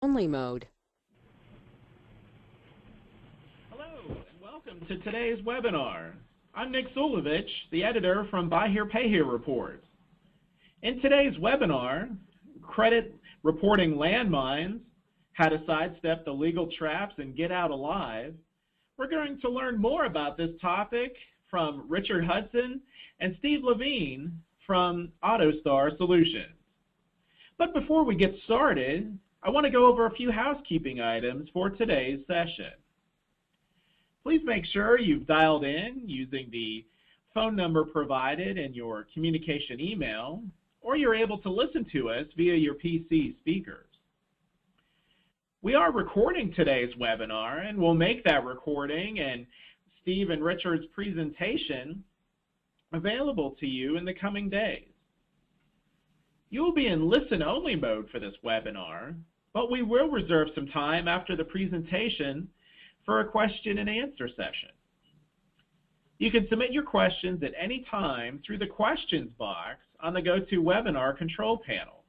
Only mode. Hello, and welcome to today's webinar. I'm Nick Zulovich, the editor from Buy Here, Pay Here Report. In today's webinar, Credit Reporting Landmines, How to Sidestep the Legal Traps and Get Out Alive, we're going to learn more about this topic from Richard Hudson and Steve Levine from AutoStar Solutions. But before we get started, I want to go over a few housekeeping items for today's session. Please make sure you've dialed in using the phone number provided in your communication email, or you're able to listen to us via your PC speakers. We are recording today's webinar, and we'll make that recording and Steve and Richard's presentation available to you in the coming days. You will be in listen-only mode for this webinar, but we will reserve some time after the presentation for a question and answer session. You can submit your questions at any time through the questions box on the GoToWebinar control panel.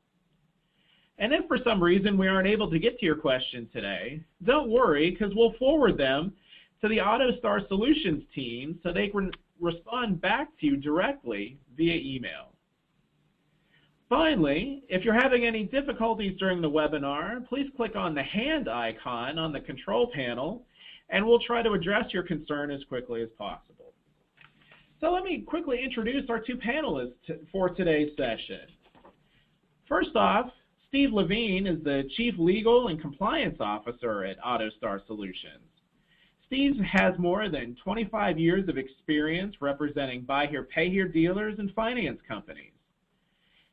And if for some reason we aren't able to get to your question today, don't worry, because we'll forward them to the AutoStar Solutions team so they can respond back to you directly via email. Finally, if you're having any difficulties during the webinar, please click on the hand icon on the control panel, and we'll try to address your concern as quickly as possible. So let me quickly introduce our two panelists for today's session. First off, Steve Levine is the Chief Legal and Compliance Officer at AutoStar Solutions. Steve has more than 25 years of experience representing Buy Here, Pay Here dealers and finance companies.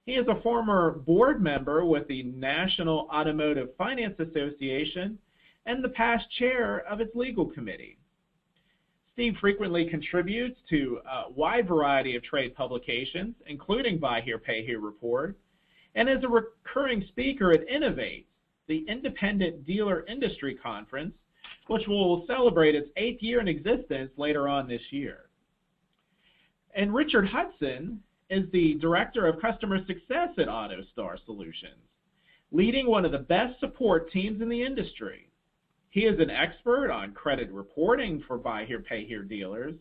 He is a former board member with the National Automotive Finance Association and the past chair of its legal committee. Steve frequently contributes to a wide variety of trade publications, including Buy Here, Pay Here Report, and is a recurring speaker at Innovate, the Independent Dealer Industry Conference, which will celebrate its 8th year in existence later on this year. And Richard Hudson is the Director of Customer Success at AutoStar Solutions, leading one of the best support teams in the industry. He is an expert on credit reporting for Buy Here, Pay Here dealers,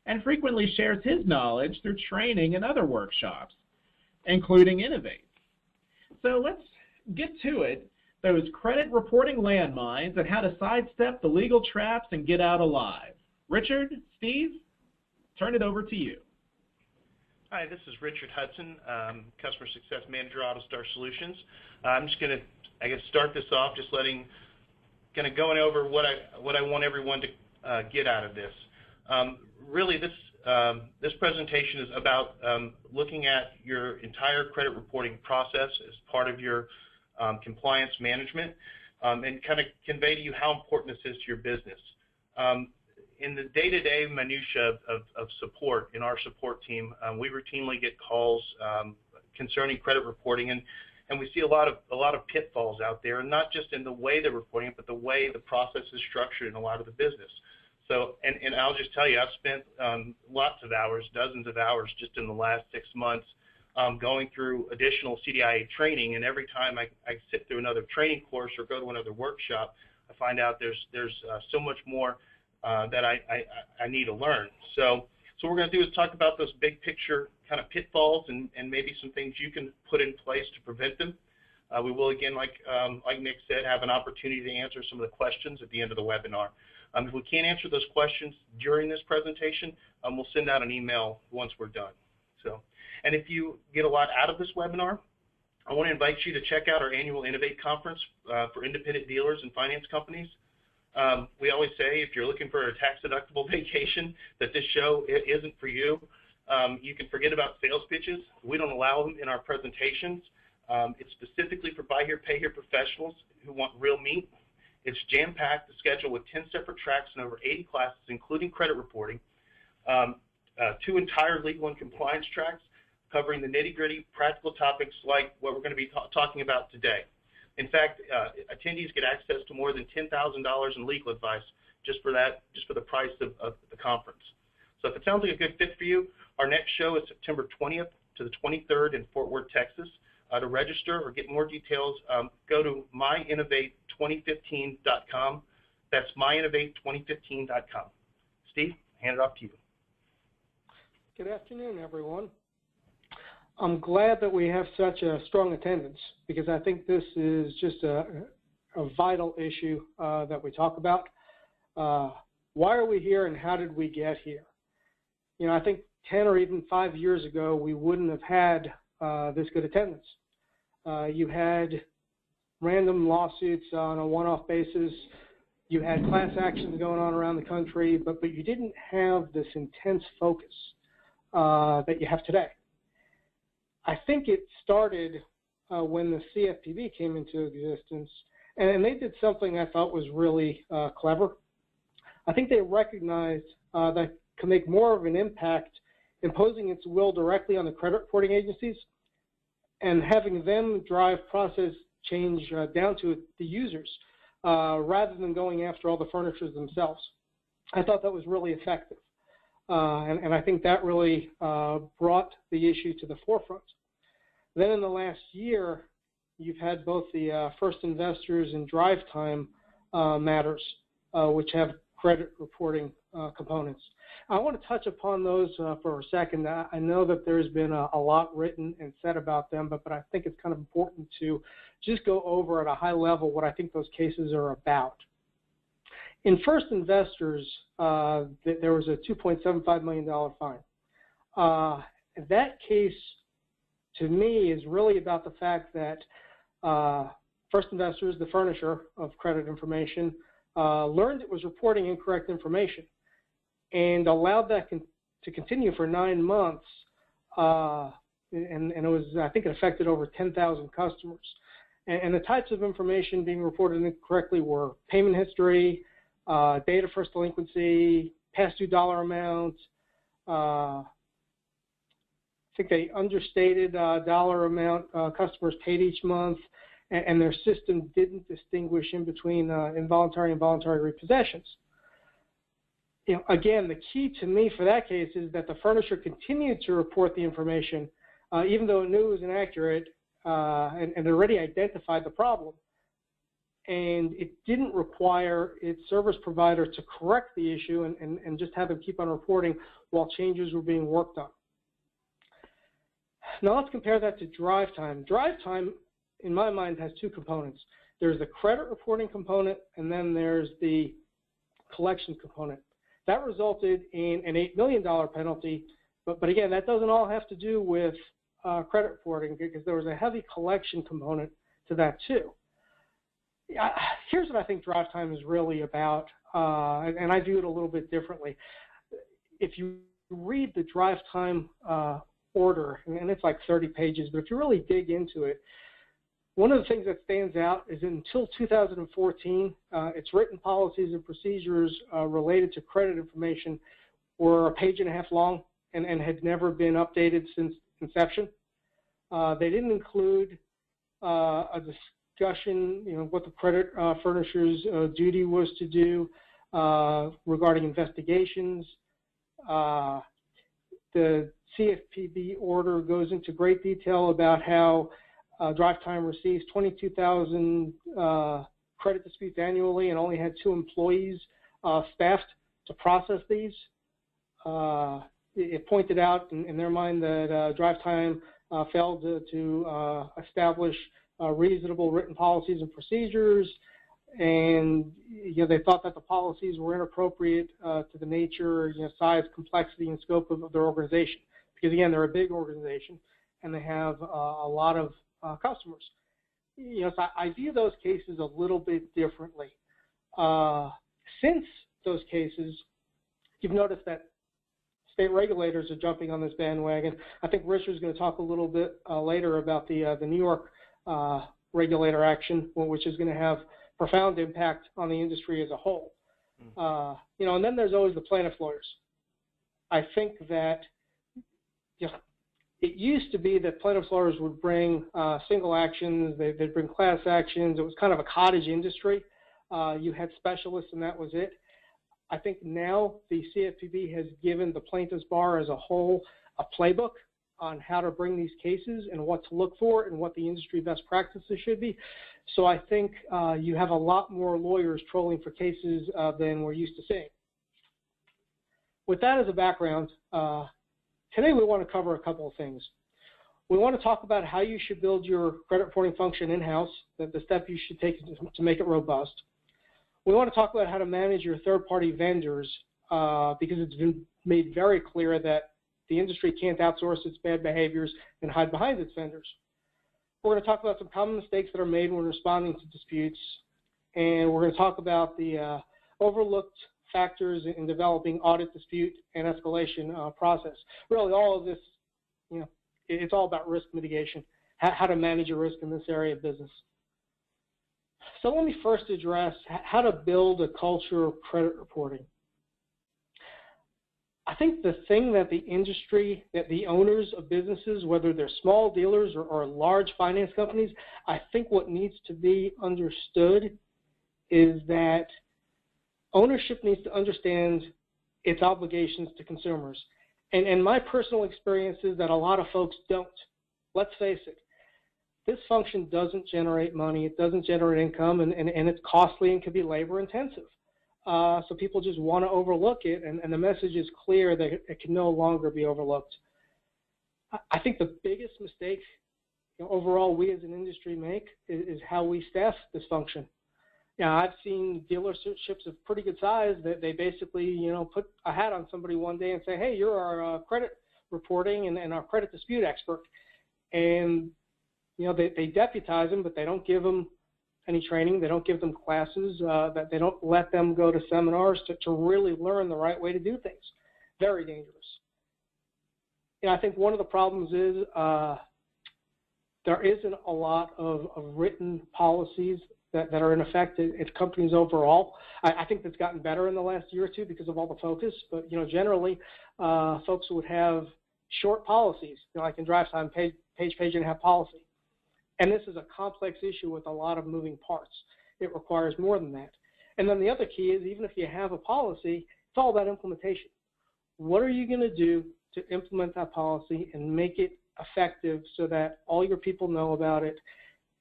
and frequently shares his knowledge through training and other workshops, including Innovate. So let's get to it, those credit reporting landmines and how to sidestep the legal traps and get out alive. Richard, Steve, turn it over to you. Hi, this is Richard Hudson, Customer Success Manager, AutoStar Solutions. I'm just going to, start this off just going over what I want everyone to get out of this. Really, this presentation is about looking at your entire credit reporting process as part of your compliance management, and kind of convey to you how important this is to your business. In the day-to-day minutia of support in our support team, we routinely get calls concerning credit reporting, and we see a lot of pitfalls out there, and not just in the way they're reporting it, but the way the process is structured in a lot of the business. So, and I'll just tell you, I've spent lots of hours, dozens of hours just in the last 6 months going through additional CDIA training, and every time I sit through another training course or go to another workshop, I find out there's so much more that I need to learn. So what we're going to do is talk about those big picture kind of pitfalls and maybe some things you can put in place to prevent them. We will, again, like Nick said, have an opportunity to answer some of the questions at the end of the webinar. If we can't answer those questions during this presentation, we'll send out an email once we're done. So, and if you get a lot out of this webinar, I want to invite you to check out our annual Innovate Conference for independent dealers and finance companies. We always say if you're looking for a tax-deductible vacation, that this show isn't for you. You can forget about sales pitches. We don't allow them in our presentations. It's specifically for Buy Here, Pay Here professionals who want real meat. It's jam-packed, the schedule with 10 separate tracks and over 80 classes, including credit reporting, 2 entire legal and compliance tracks covering the nitty-gritty practical topics like what we're going to be talking about today. In fact, attendees get access to more than $10,000 in legal advice just for the price of the conference. So if it sounds like a good fit for you, our next show is September 20th to the 23rd in Fort Worth, Texas. to register or get more details, go to myinnovate2015.com. That's myinnovate2015.com. Steve, hand it off to you. Good afternoon, everyone. I'm glad that we have such a strong attendance because I think this is just a vital issue that we talk about. Why are we here and how did we get here? You know, I think 10 or even 5 years ago, we wouldn't have had this good attendance. You had random lawsuits on a one-off basis. You had class actions going on around the country, but you didn't have this intense focus that you have today. I think it started when the CFPB came into existence, and they did something I thought was really clever. I think they recognized that can make more of an impact imposing its will directly on the credit reporting agencies and having them drive process change down to the users rather than going after all the furnishers themselves. I thought that was really effective. And I think that really brought the issue to the forefront. Then in the last year, you've had both the first investors and drive time matters, which have credit reporting components. I want to touch upon those for a second. I know that there's been a lot written and said about them, but I think it's kind of important to just go over at a high level what I think those cases are about. In first investors, there was a $2.75 million fine. That case, to me, is really about the fact that first investors, the furnisher of credit information, learned it was reporting incorrect information and allowed that to continue for 9 months. And it was, I think it affected over 10,000 customers. And the types of information being reported incorrectly were payment history, date of first delinquency, past due dollar amounts. I think they understated dollar amount customers paid each month, and their system didn't distinguish in between involuntary and voluntary repossessions. You know, again, the key to me for that case is that the furnisher continued to report the information, even though it knew it was inaccurate and already identified the problem. And it didn't require its service provider to correct the issue and just have them keep on reporting while changes were being worked on. Now let's compare that to drive time. Drive time, in my mind, has two components. There's the credit reporting component, and then there's the collection component. That resulted in an $8 million penalty, but again, that doesn't all have to do with credit reporting because there was a heavy collection component to that too. Here's what I think drive time is really about, and I view it a little bit differently. If you read the drive time order, and it's like 30 pages, but if you really dig into it, one of the things that stands out is until 2014, its written policies and procedures related to credit information were a page and a half long and had never been updated since inception. They didn't include a discussion, what the credit furnisher's duty was to do regarding investigations. The CFPB order goes into great detail about how drive time receives 22,000 credit disputes annually and only had 2 employees staffed to process these. It pointed out in their mind that drive time failed to establish reasonable written policies and procedures, and they thought that the policies were inappropriate to the nature, size, complexity, and scope of their organization. Because again, they're a big organization and they have a lot of customers. So I view those cases a little bit differently. Since those cases, you've noticed that state regulators are jumping on this bandwagon. I think Richard's going to talk a little bit later about the New York regulator action, which is going to have profound impact on the industry as a whole. And then there's always the plaintiff lawyers. I think that it used to be that plaintiff's lawyers would bring single actions, they'd bring class actions. It was kind of a cottage industry. You had specialists and that was it. I think now the CFPB has given the plaintiff's bar as a whole a playbook on how to bring these cases and what to look for and what the industry best practices should be. So I think you have a lot more lawyers trolling for cases than we're used to seeing. With that as a background, today we want to cover a couple of things. We want to talk about how you should build your credit reporting function in-house, the step you should take to make it robust. We want to talk about how to manage your third-party vendors because it's been made very clear that the industry can't outsource its bad behaviors and hide behind its vendors. We're going to talk about some common mistakes that are made when responding to disputes, and we're going to talk about the overlooked factors in developing audit, dispute, and escalation process. Really, all of this, it's all about risk mitigation, how to manage your risk in this area of business. So let me first address how to build a culture of credit reporting. I think the thing that the industry, that the owners of businesses, whether they're small dealers or large finance companies, I think what needs to be understood is that ownership needs to understand its obligations to consumers. And my personal experience is that a lot of folks don't. Let's face it, this function doesn't generate money, it doesn't generate income, and it's costly and can be labor intensive. So people just want to overlook it, and the message is clear that it can no longer be overlooked. I think the biggest mistake overall we as an industry make is how we staff this function. I've seen dealerships of pretty good size that they basically, put a hat on somebody one day and say, hey, you're our credit reporting and our credit dispute expert. And, they deputize them, but they don't give them any training. They don't give them classes. That they don't let them go to seminars to really learn the right way to do things. Very dangerous. I think one of the problems is there isn't a lot of written policies that are in effect at companies overall. I think that's gotten better in the last year or two because of all the focus, but generally folks would have short policies, like in drive time, page and a half policy. And this is a complex issue with a lot of moving parts. It requires more than that. And then the other key is, even if you have a policy, it's all about implementation. What are you going to do to implement that policy and make it effective so that all your people know about it?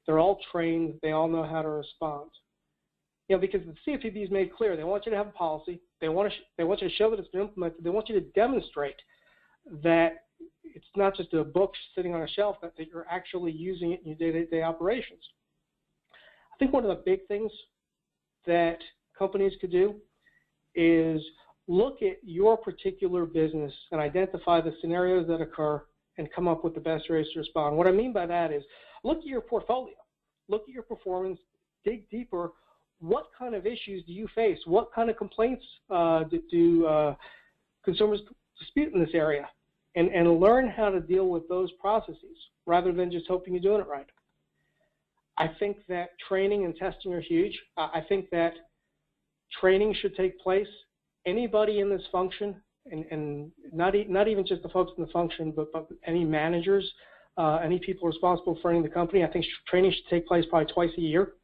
They're all trained. They all know how to respond. Because the CFPB has made clear they want you to have a policy. They want you to show that it's been implemented. They want you to demonstrate that it's not just a book sitting on a shelf, that you're actually using it in your day-to-day operations. I think one of the big things that companies could do is look at your particular business and identify the scenarios that occur and come up with the best ways to respond. What I mean by that is look at your portfolio, look at your performance, dig deeper. What kind of issues do you face? What kind of complaints do consumers dispute in this area? And learn how to deal with those processes rather than just hoping you're doing it right. I think that training and testing are huge. I think that training should take place. Anybody in this function, and not even just the folks in the function, but any managers, any people responsible for running the company, I think training should take place probably twice a year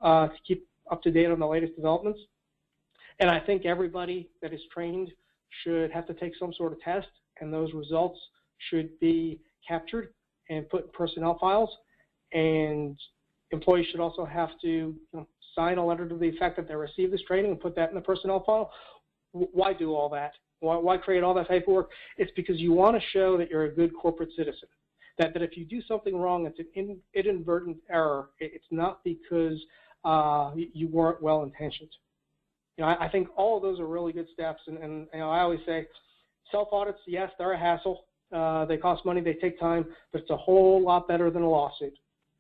to keep up to date on the latest developments. And I think everybody that is trained should have to take some sort of test, and those results should be captured and put in personnel files. And employees should also have to sign a letter to the effect that they received this training and put that in the personnel file. Why do all that? Why create all that paperwork? It's because you want to show that you're a good corporate citizen, that if you do something wrong, it's an inadvertent error. It's not because you weren't well-intentioned. I think all of those are really good steps, and I always say, self-audits, yes, they're a hassle. They cost money, they take time, but it's a whole lot better than a lawsuit.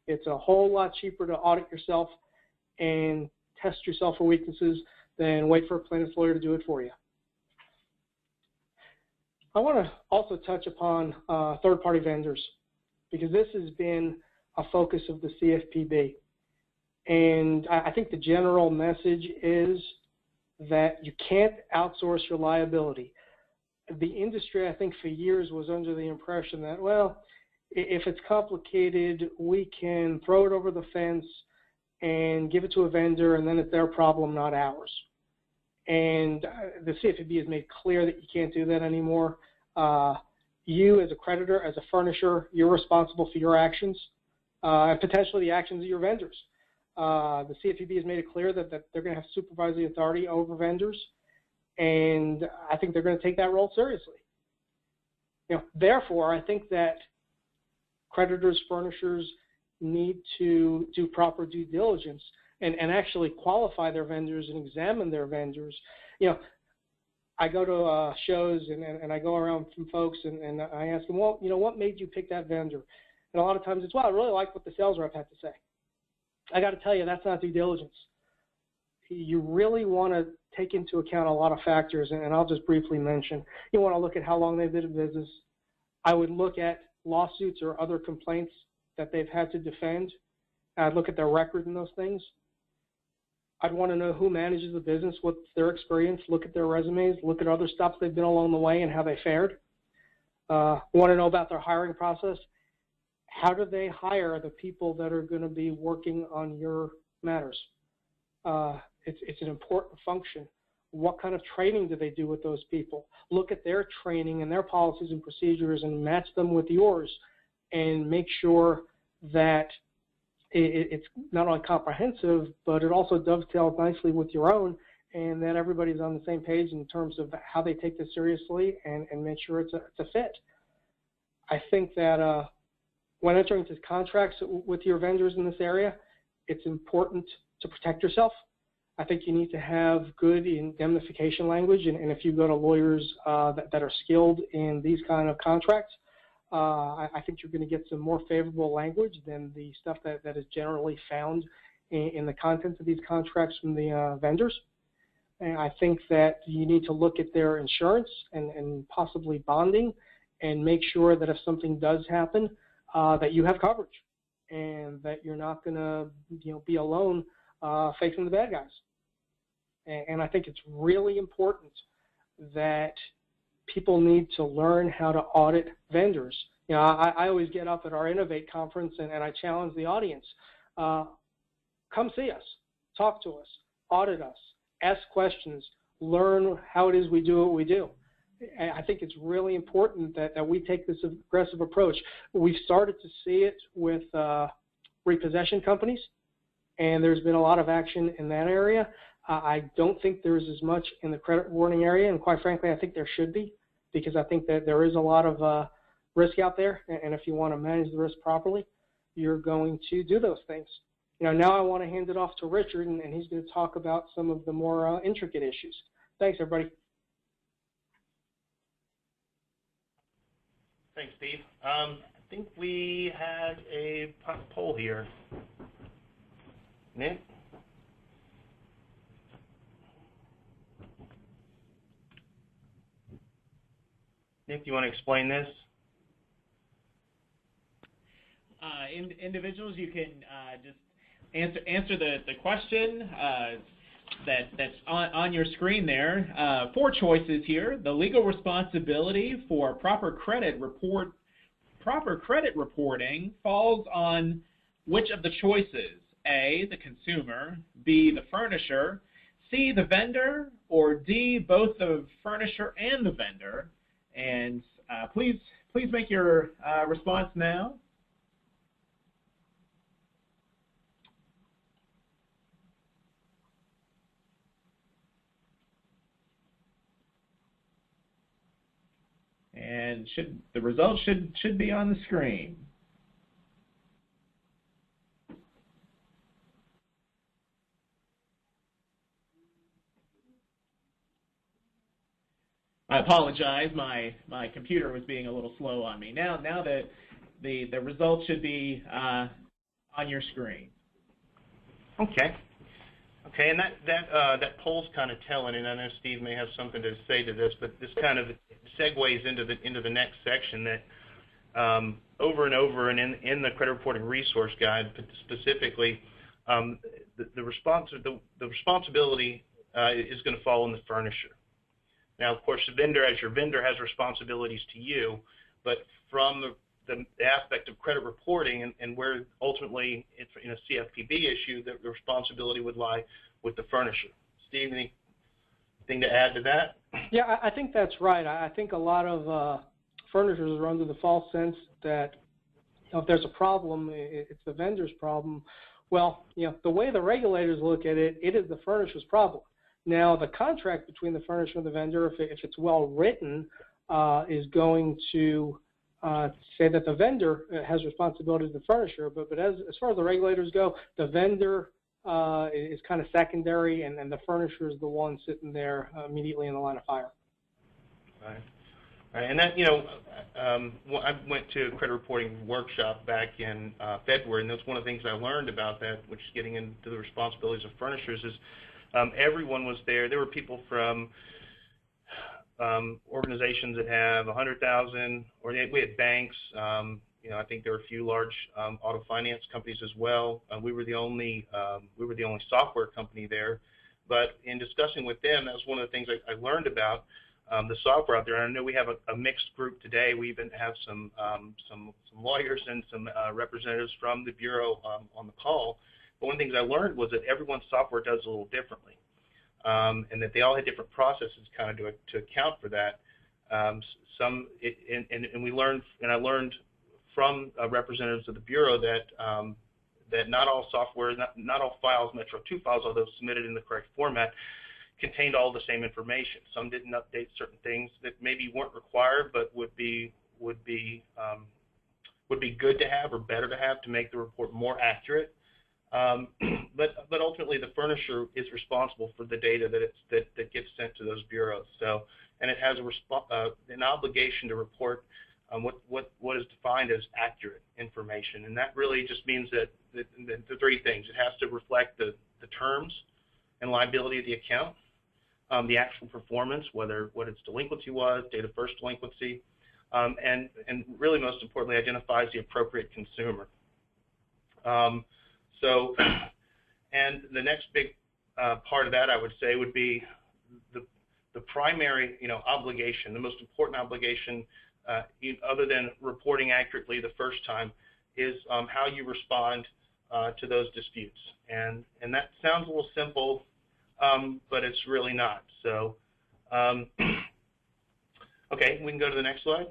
It's a whole lot cheaper to audit yourself and test yourself for weaknesses than wait for a plaintiff's lawyer to do it for you. I want to also touch upon third-party vendors, because this has been a focus of the CFPB. And I think the general message is that you can't outsource your liability. The industry, I think, for years was under the impression that, well, if it's complicated, we can throw it over the fence and give it to a vendor, and then it's their problem, not ours. And the CFPB has made clear that you can't do that anymore. you as a creditor, as a furnisher, you're responsible for your actions and potentially the actions of your vendors. The CFPB has made it clear that they're going to have supervisory authority over vendors, and I think they're going to take that role seriously. Therefore, I think that creditors, furnishers need to do proper due diligence and actually qualify their vendors and examine their vendors. I go to shows and I go around from folks and I ask them, well, what made you pick that vendor? And a lot of times it's, well, I really like what the sales rep had to say. I got to tell you, that's not due diligence. You really want to take into account a lot of factors, and I'll just briefly mention. You want to look at how long they've been in business. I would look at lawsuits or other complaints that they've had to defend. I'd look at their record in those things. I'd want to know who manages the business, what's their experience, look at their resumes, look at other stops they've been along the way and how they fared. Want to know about their hiring process. How do they hire the people that are going to be working on your matters? It's an important function. What kind of training do they do with those people? Look at their training and their policies and procedures and match them with yours and make sure that it's not only comprehensive, but it also dovetails nicely with your own, and that everybody's on the same page in terms of how they take this seriously and make sure it's a fit. I think that when entering into contracts with your vendors in this area, it's important to protect yourself. I think you need to have good indemnification language, and if you go to lawyers that are skilled in these kind of contracts, I think you're going to get some more favorable language than the stuff that is generally found in the contents of these contracts from the vendors. And I think that you need to look at their insurance and possibly bonding and make sure that if something does happen, that you have coverage and that you're not going to be alone facing the bad guys. And I think it's really important that people need to learn how to audit vendors. I always get up at our Innovate conference and I challenge the audience. Come see us, talk to us, audit us, ask questions, learn how it is we do what we do. I think it's really important that we take this aggressive approach. We've started to see it with repossession companies, and there's been a lot of action in that area. I don't think there's as much in the credit warning area, and quite frankly, I think there should be, because I think that there is a lot of risk out there, and if you want to manage the risk properly, you're going to do those things. Now I want to hand it off to Richard, and he's going to talk about some of the more intricate issues. Thanks, everybody. Thanks, Steve. I think we had a poll here. Nick? Nick, do you want to explain this? Individuals, you can just answer the question that's on your screen there. 4 choices here. The legal responsibility for proper credit reporting falls on which of the choices? A, the consumer, B, the furnisher, C, the vendor, or D, both the furnisher and the vendor. And please make your response now. And the results should be on the screen. I apologize. My computer was being a little slow on me. Now that the results should be on your screen. Okay. Okay, and that poll's kind of telling, and I know Steve may have something to say to this, but this kind of segues into the next section that over and over, and in the credit reporting resource guide specifically, the responsibility is going to fall on the furnisher. Now, of course, the vendor, as your vendor, has responsibilities to you, but from the aspect of credit reporting and where ultimately it's in a CFPB issue, the responsibility would lie with the furnisher. Steve, anything to add to that? Yeah, I think that's right. I think a lot of furnishers are under the false sense that if there's a problem, it's the vendor's problem. Well, the way the regulators look at it, it is the furnisher's problem. Now, the contract between the furnisher and the vendor, if it's well written, is going to say that the vendor has responsibility to the furnisher. But as far as the regulators go, the vendor is kind of secondary, and the furnisher is the one sitting there immediately in the line of fire. Right. And that, I went to a credit reporting workshop back in February, and that's one of the things I learned about that, which is getting into the responsibilities of furnishers, is everyone was there. There were people from organizations that have 100,000, or we had banks. I think there were a few large auto finance companies as well. We were the only software company there. But in discussing with them, that was one of the things I learned about the software out there. And I know we have a mixed group today. We even have some lawyers and some representatives from the Bureau on the call. But one of the things I learned was that everyone's software does a little differently, and that they all had different processes kind of to account for that. And we learned, and I learned from representatives of the Bureau that not all software, not all files, Metro 2 files, although submitted in the correct format, contained all the same information. Some didn't update certain things that maybe weren't required, but would be good to have or better to have to make the report more accurate. But ultimately, the furnisher is responsible for the data that gets sent to those bureaus. So, and it has an obligation to report what is defined as accurate information, and that really just means that the three things: it has to reflect the terms and liability of the account, the actual performance, what its delinquency was, date of first delinquency, and really most importantly, identifies the appropriate consumer. So, and the next big part of that, I would say, would be the primary, obligation, the most important obligation, other than reporting accurately the first time, is how you respond to those disputes. And that sounds a little simple, but it's really not. So, okay, we can go to the next slide.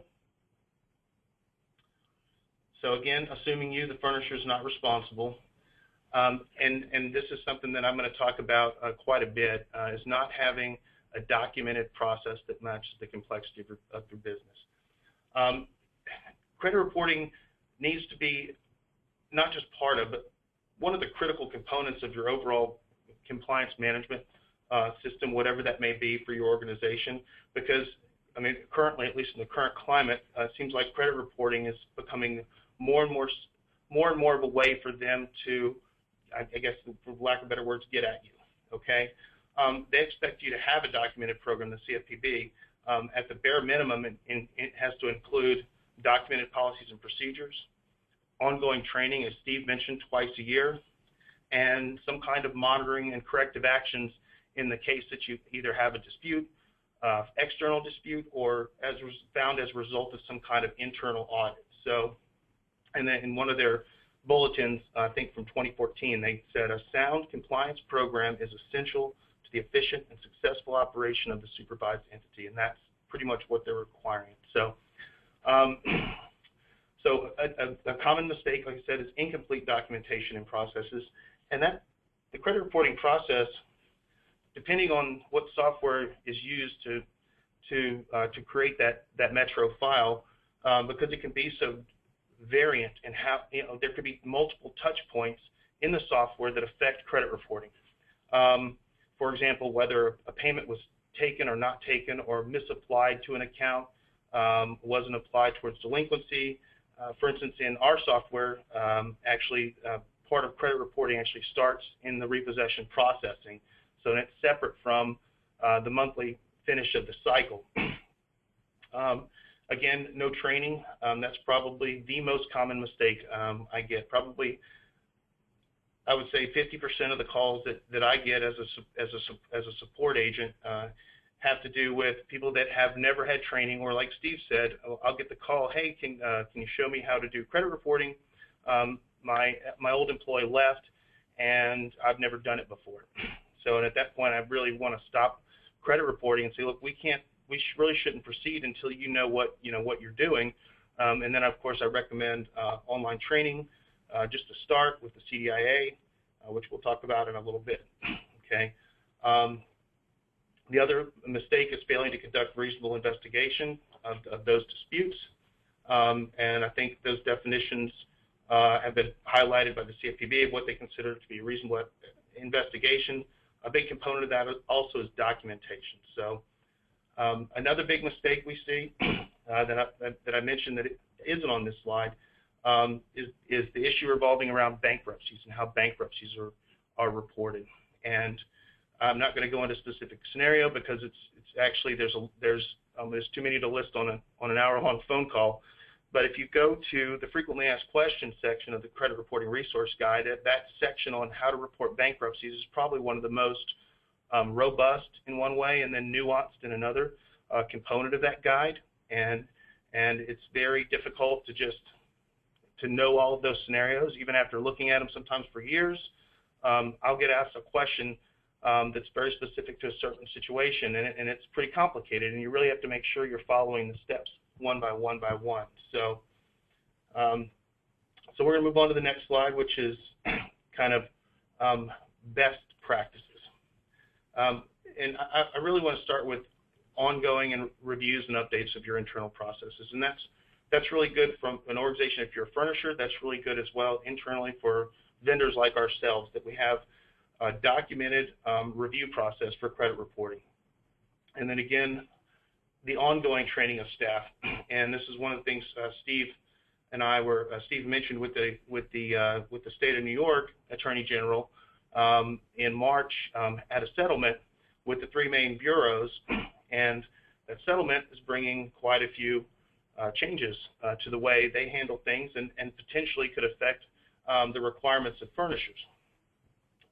So again, assuming the furnisher is not responsible, and this is something that I'm going to talk about quite a bit, is not having a documented process that matches the complexity of your business. Credit reporting needs to be not just part of, but one of the critical components of your overall compliance management system, whatever that may be for your organization, because, currently, at least in the current climate, it seems like credit reporting is becoming more and more of a way for them to, I guess, for lack of better words, get at you, okay? They expect you to have a documented program, the CFPB. At the bare minimum, it has to include documented policies and procedures, ongoing training, as Steve mentioned, twice a year, and some kind of monitoring and corrective actions in the case that you either have a dispute, external dispute, or as found as a result of some kind of internal audit. So, and then in one of their bulletins, I think from 2014, they said a sound compliance program is essential to the efficient and successful operation of the supervised entity, and that's pretty much what they're requiring. So, a common mistake, like I said, is incomplete documentation and processes, and that the credit reporting process, depending on what software is used to create that Metro file, because it can be so variant and how there could be multiple touch points in the software that affect credit reporting. For example, whether a payment was taken or not taken, or misapplied to an account, wasn't applied towards delinquency. For instance, in our software, part of credit reporting actually starts in the repossession processing, so it's separate from the monthly finish of the cycle. Again, no training. That's probably the most common mistake I get. Probably, I would say 50% of the calls that I get as a support agent have to do with people that have never had training, or like Steve said, I'll get the call, hey, can you show me how to do credit reporting? My old employee left, and I've never done it before. So, and at that point, I really want to stop credit reporting and say, look, we can't we really shouldn't proceed until you know what you're doing. And then, of course, I recommend online training just to start with the CDIA, which we'll talk about in a little bit. Okay. The other mistake is failing to conduct reasonable investigation of those disputes. And I think those definitions have been highlighted by the CFPB of what they consider to be reasonable investigation. A big component of that also is documentation. So another big mistake we see that I mentioned that it isn't on this slide is the issue revolving around bankruptcies and how bankruptcies are reported. And I'm not going to go into a specific scenario because it's actually there's too many to list on an hour-long phone call. But if you go to the frequently asked questions section of the Credit Reporting Resource Guide, that section on how to report bankruptcies is probably one of the most robust in one way and then nuanced in another component of that guide. And it's very difficult to know all of those scenarios, even after looking at them sometimes for years. I'll get asked a question that's very specific to a certain situation, and it's pretty complicated, and you really have to make sure you're following the steps one by one by one. So so we're going to move on to the next slide, which is kind of best practices. And I really want to start with ongoing and reviews and updates of your internal processes, and that's really good from an organization. If you're a furnisher, that's really good as well internally for vendors like ourselves, that we have a documented review process for credit reporting. And then again, the ongoing training of staff. And this is one of the things Steve mentioned with the State of New York Attorney General in March at a settlement with the three main bureaus, and that settlement is bringing quite a few changes to the way they handle things, and potentially could affect the requirements of furnishers.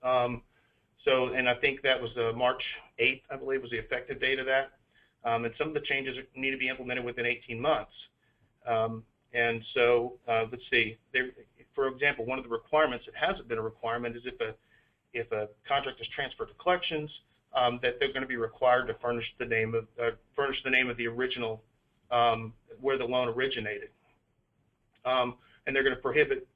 And I think that was March 8th, I believe, was the effective date of that. And some of the changes need to be implemented within 18 months. And so let's see. For example, one of the requirements that hasn't been a requirement is if a contract is transferred to collections, that they're going to be required to furnish the name of the original where the loan originated. And they're going to prohibit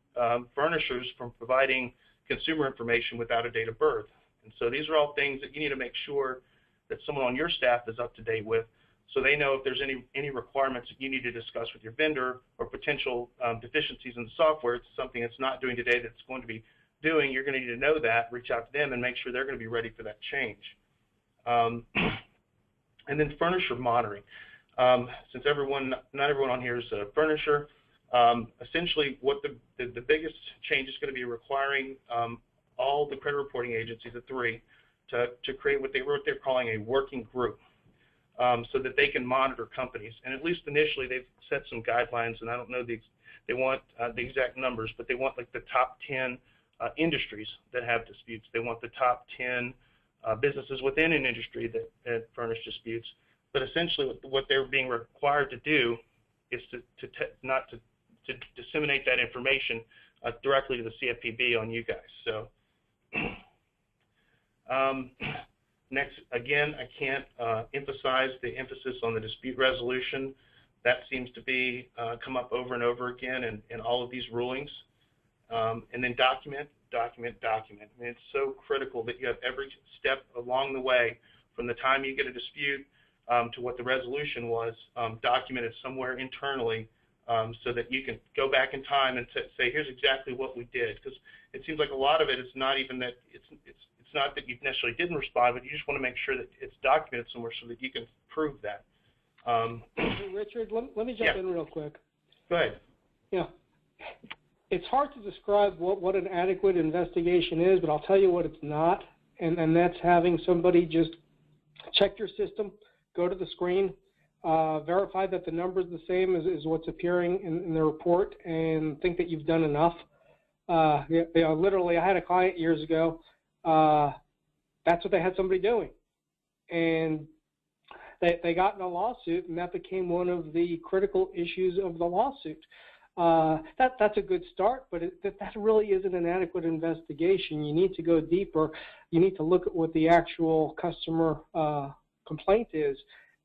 furnishers from providing consumer information without a date of birth. And so these are all things that you need to make sure that someone on your staff is up to date with, so they know if there's any requirements that you need to discuss with your vendor or potential deficiencies in the software. It's something it's not doing today that's going to be doing. You're going to need to know that, reach out to them, and make sure they're going to be ready for that change. And then furnisher monitoring. Since not everyone on here is a furnisher, essentially what the biggest change is going to be requiring all the credit reporting agencies, the three, to create what they're calling a working group, so that they can monitor companies. And at least initially, they've set some guidelines, and I don't know they want the exact numbers, but they want like the top 10 industries that have disputes. They want the top 10 businesses within an industry that furnish disputes. But essentially, what they're being required to do is to disseminate that information directly to the CFPB on you guys. So next, again, I can't emphasize the emphasis on the dispute resolution. That seems to be come up over and over again in all of these rulings. And then document. I mean, it's so critical that you have every step along the way, from the time you get a dispute to what the resolution was, documented somewhere internally, so that you can go back in time and say, here's exactly what we did. Because it seems like a lot of it is not even that it's not that you necessarily didn't respond, but you just want to make sure that it's documented somewhere so that you can prove that. Hey, Richard, let me jump in real quick. Go ahead. Yeah. It's hard to describe what an adequate investigation is, but I'll tell you what it's not, and that's having somebody just check your system, go to the screen, verify that the number is the same as what's appearing in the report, and think that you've done enough. Literally, I had a client years ago. That's what they had somebody doing, and they got in a lawsuit, and that became one of the critical issues of the lawsuit. That's a good start, but that really isn't an adequate investigation. You need to go deeper. You need to look at what the actual customer complaint is,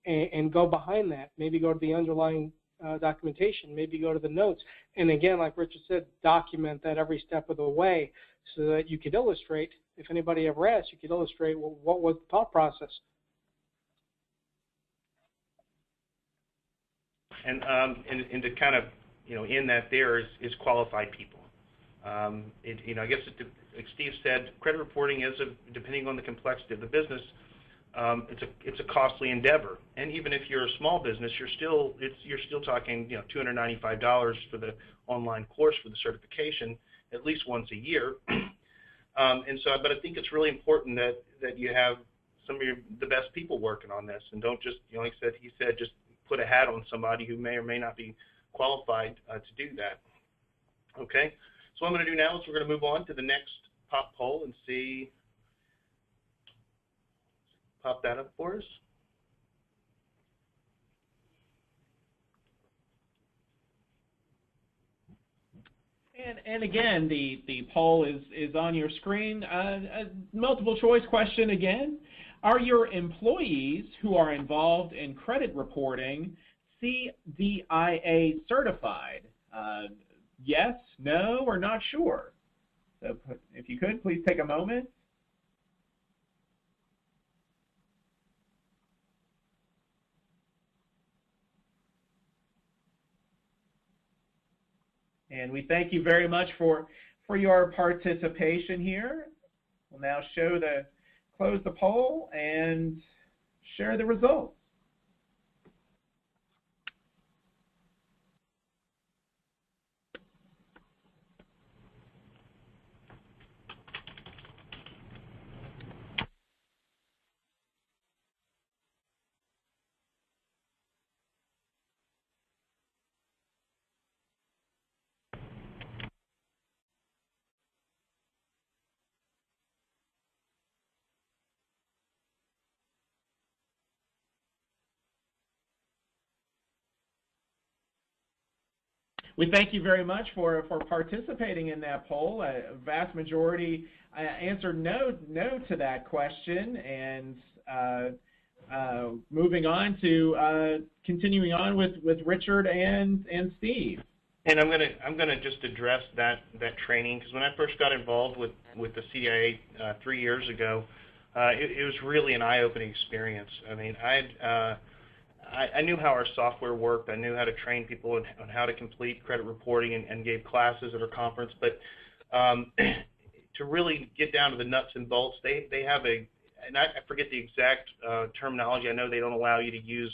and go behind that. Maybe go to the underlying documentation, maybe go to the notes. And again, like Richard said, document that every step of the way so that you could illustrate, if anybody ever asks, you could illustrate what was the thought process. And to kind of, in that there is qualified people. I guess like Steve said, credit reporting is, depending on the complexity of the business, it's a costly endeavor. And even if you're a small business, you're still talking, $295 for the online course for the certification at least once a year. But I think it's really important that you have some of the best people working on this, and don't just, like he said, just put a hat on somebody who may or may not be qualified to do that. Okay, so what I'm going to do now is we're going to move on to the next pop poll and see. Pop that up for us. And again, the poll is on your screen. A multiple choice question again. Are your employees who are involved in credit reporting CDIA certified? Yes, no, or not sure? So if you could, please take a moment. And we thank you very much for your participation here. We'll now close the poll and share the results. We thank you very much for participating in that poll. A vast majority answered no to that question, and moving on to continuing on with Richard and Steve. And I'm gonna just address that training, because when I first got involved with the CDIA 3 years ago, it was really an eye-opening experience. I mean, I knew how our software worked. I knew how to train people on how to complete credit reporting and gave classes at our conference. But to really get down to the nuts and bolts, they have and I forget the exact terminology. I know they don't allow you to use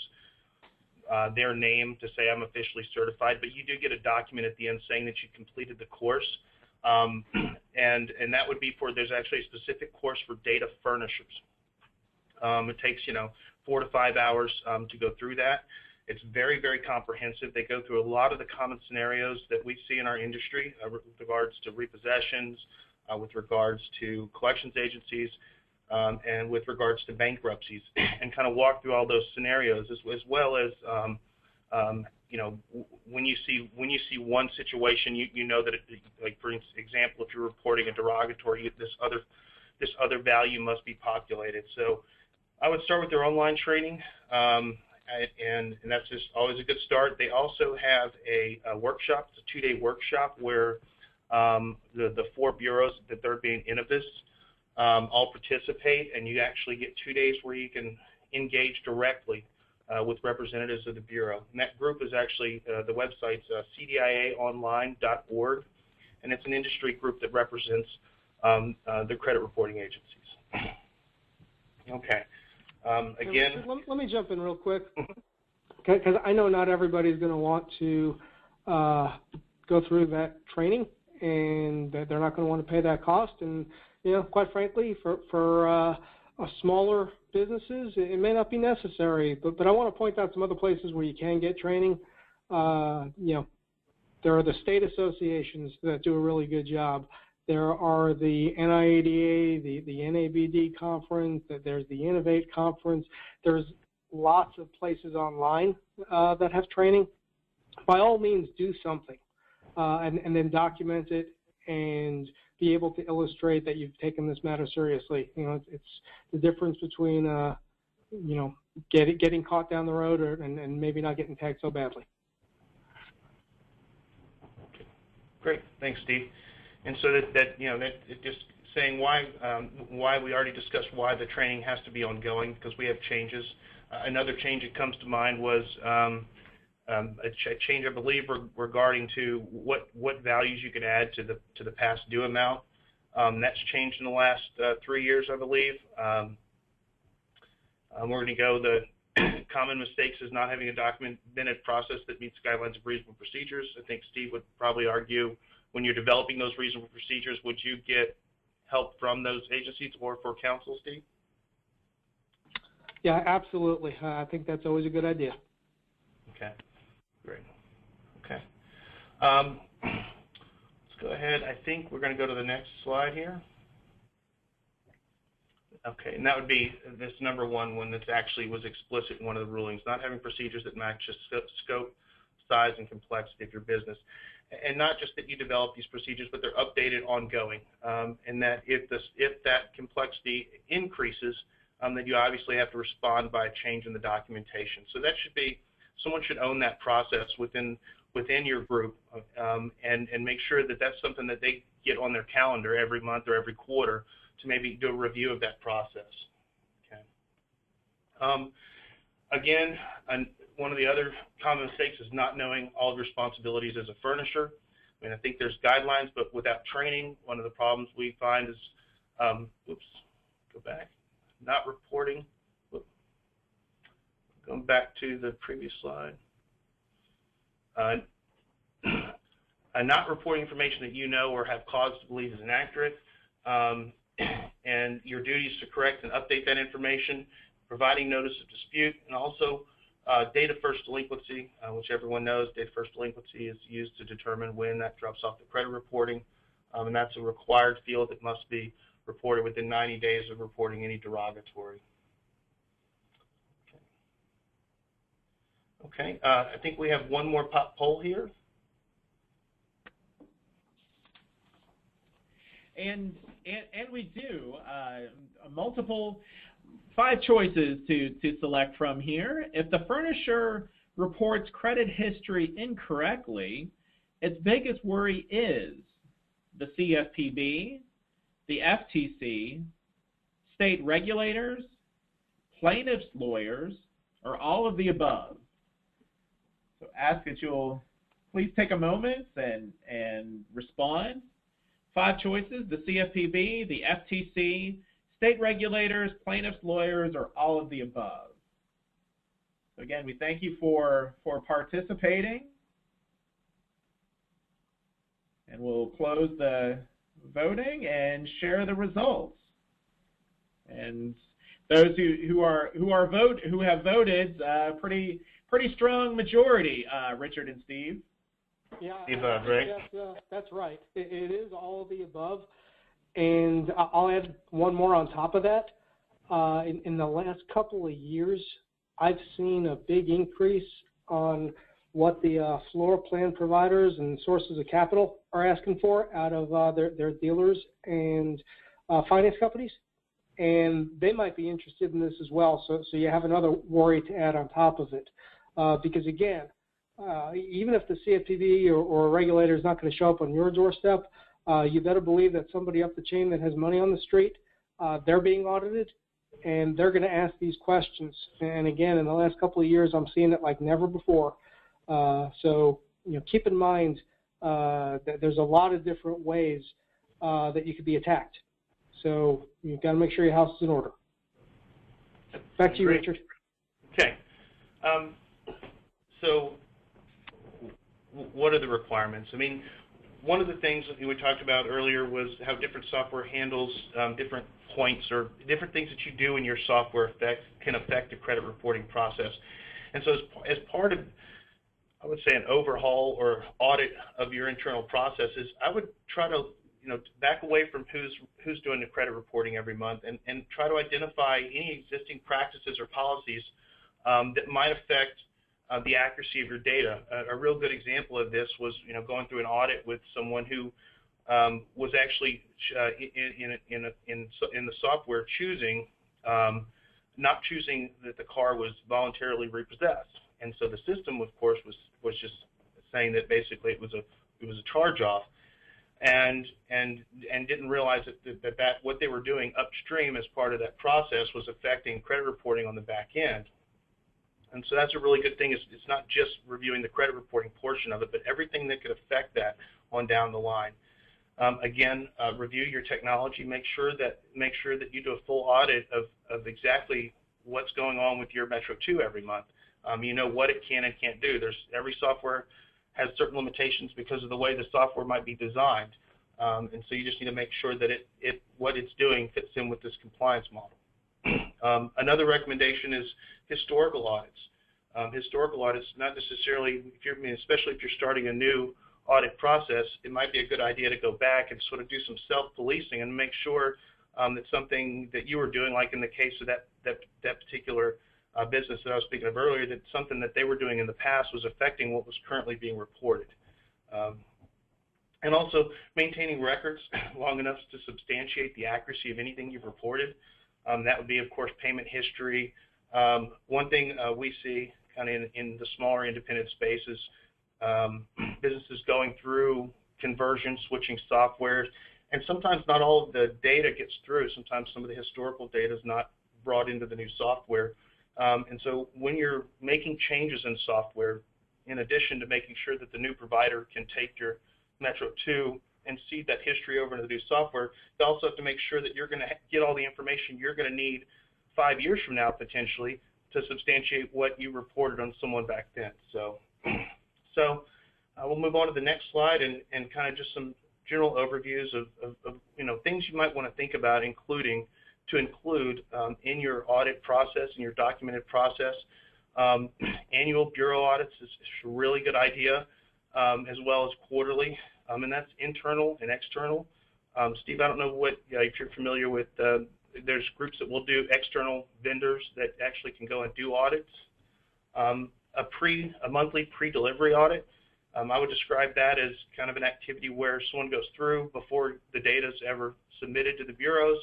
their name to say I'm officially certified, but you do get a document at the end saying that you completed the course. And that would be there's actually a specific course for data furnishers. It takes, 4 to 5 hours to go through that. It's very, very comprehensive. They go through a lot of the common scenarios that we see in our industry with regards to repossessions, with regards to collections agencies, and with regards to bankruptcies, and kind of walk through all those scenarios, as well as when you see one situation, you know that like for example, if you're reporting a derogatory, this other value must be populated. So I would start with their online training, and that's just always a good start. They also have a workshop. It's a 2-day workshop where the 4 bureaus that they're being innovative all participate, and you actually get 2 days where you can engage directly with representatives of the bureau. And that group is actually, the website's cdiaonline.org, and it's an industry group that represents the credit reporting agencies. Okay. Again, let me jump in real quick, because I know not everybody's going to want to go through that training, and that they're not going to want to pay that cost. And quite frankly, for smaller businesses, it may not be necessary. But I want to point out some other places where you can get training. There are the state associations that do a really good job. There are the NIADA, the NABD conference, there's the Innovate conference. There's lots of places online that have training. By all means, do something and then document it and be able to illustrate that you've taken this matter seriously. It's the difference between getting caught down the road and maybe not getting tagged so badly. Okay. Great, thanks, Steve. And so that just saying why we already discussed why the training has to be ongoing, because we have changes. Another change that comes to mind was a change, I believe, regarding to what values you could add to the past due amount. That's changed in the last 3 years, I believe. We're going to go the common mistakes is not having a documented process that meets guidelines of reasonable procedures. I think Steve would probably argue when you're developing those reasonable procedures, would you get help from those agencies or for counsel, Steve? Yeah, absolutely. I think that's always a good idea. Okay, great. Okay. Let's go ahead. I think we're going to go to the next slide here. Okay, and that would be this number one when this actually was explicit in one of the rulings, not having procedures that match the scope, size, and complexity of your business. And not just that you develop these procedures, but they're updated ongoing. And that if that complexity increases, then you obviously have to respond by a change in the documentation. So that should be, someone should own that process within your group and make sure that that's something that they get on their calendar every month or every quarter to maybe do a review of that process. Okay. Again, one of the other common mistakes is not knowing all the responsibilities as a furnisher. I mean, I think there's guidelines, but without training, one of the problems we find is, not reporting. Going back to the previous slide. Not reporting information that you know or have cause to believe is inaccurate, and your duty is to correct and update that information, providing notice of dispute, and also data first delinquency, which everyone knows data first delinquency is used to determine when that drops off the credit reporting, and that's a required field that must be reported within 90 days of reporting any derogatory. Okay, I think we have one more poll here. And we do five choices to select from here. If the furnisher reports credit history incorrectly, its biggest worry is the CFPB, the FTC, state regulators, plaintiffs' lawyers, or all of the above. So ask that you'll please take a moment and respond. 5 choices: the CFPB, the FTC, state regulators, plaintiffs' lawyers, or all of the above. So again, we thank you for participating. And we'll close the voting and share the results. And those who have voted, pretty strong majority, Richard and Steve. Yeah, right? That's right. It is all of the above. And I'll add one more on top of that. In the last couple of years, I've seen a big increase on what the floor plan providers and sources of capital are asking for out of their dealers and finance companies. And they might be interested in this as well. So you have another worry to add on top of it. Because again, even if the CFPB or a regulator is not going to show up on your doorstep, you better believe that somebody up the chain that has money on the street, they're being audited, and they're going to ask these questions. And again, in the last couple of years, I'm seeing it like never before. So keep in mind that there's a lot of different ways that you could be attacked. So you've got to make sure your house is in order. Back to you, Richard. Okay. So what are the requirements? I mean, one of the things that we talked about earlier was how different software handles different points or different things that you do in your software can affect the credit reporting process. And so as part of, I would say, an overhaul or audit of your internal processes, I would try to back away from who's doing the credit reporting every month and try to identify any existing practices or policies that might affect the accuracy of your data. A real good example of this was, going through an audit with someone who was actually in the software choosing not choosing that the car was voluntarily repossessed. And so the system, of course, was just saying that basically it was a charge-off, and didn't realize that what they were doing upstream as part of that process was affecting credit reporting on the back end. And so that's a really good thing. It's not just reviewing the credit reporting portion of it, but everything that could affect that on down the line. Again, review your technology. Make sure that you do a full audit of exactly what's going on with your Metro 2 every month. You know what it can and can't do. Every software has certain limitations because of the way the software might be designed, and so you just need to make sure that what it's doing fits in with this compliance model. Another recommendation is historical audits. Historical audits, not necessarily, especially if you're starting a new audit process, it might be a good idea to go back and sort of do some self-policing and make sure that something that you were doing, like in the case of that particular business that I was speaking of earlier, that something that they were doing in the past was affecting what was currently being reported. And also maintaining records long enough to substantiate the accuracy of anything you've reported. That would be, of course, payment history. One thing we see kind of in the smaller independent spaces, businesses going through conversion, switching softwares, and sometimes not all of the data gets through. Sometimes some of the historical data is not brought into the new software. And so when you're making changes in software, in addition to making sure that the new provider can take your Metro 2 and seed that history over into the new software, you also have to make sure that you're going to get all the information you're going to need 5 years from now, potentially, to substantiate what you reported on someone back then. So we'll move on to the next slide and kind of just some general overviews of things you might want to think about include in your audit process, in your documented process. Annual bureau audits is a really good idea, as well as quarterly, and that's internal and external. Steve, I don't know if you're familiar with, there's groups that will do external vendors that actually can go and do audits. A monthly pre-delivery audit, I would describe that as kind of an activity where someone goes through before the data is ever submitted to the bureaus,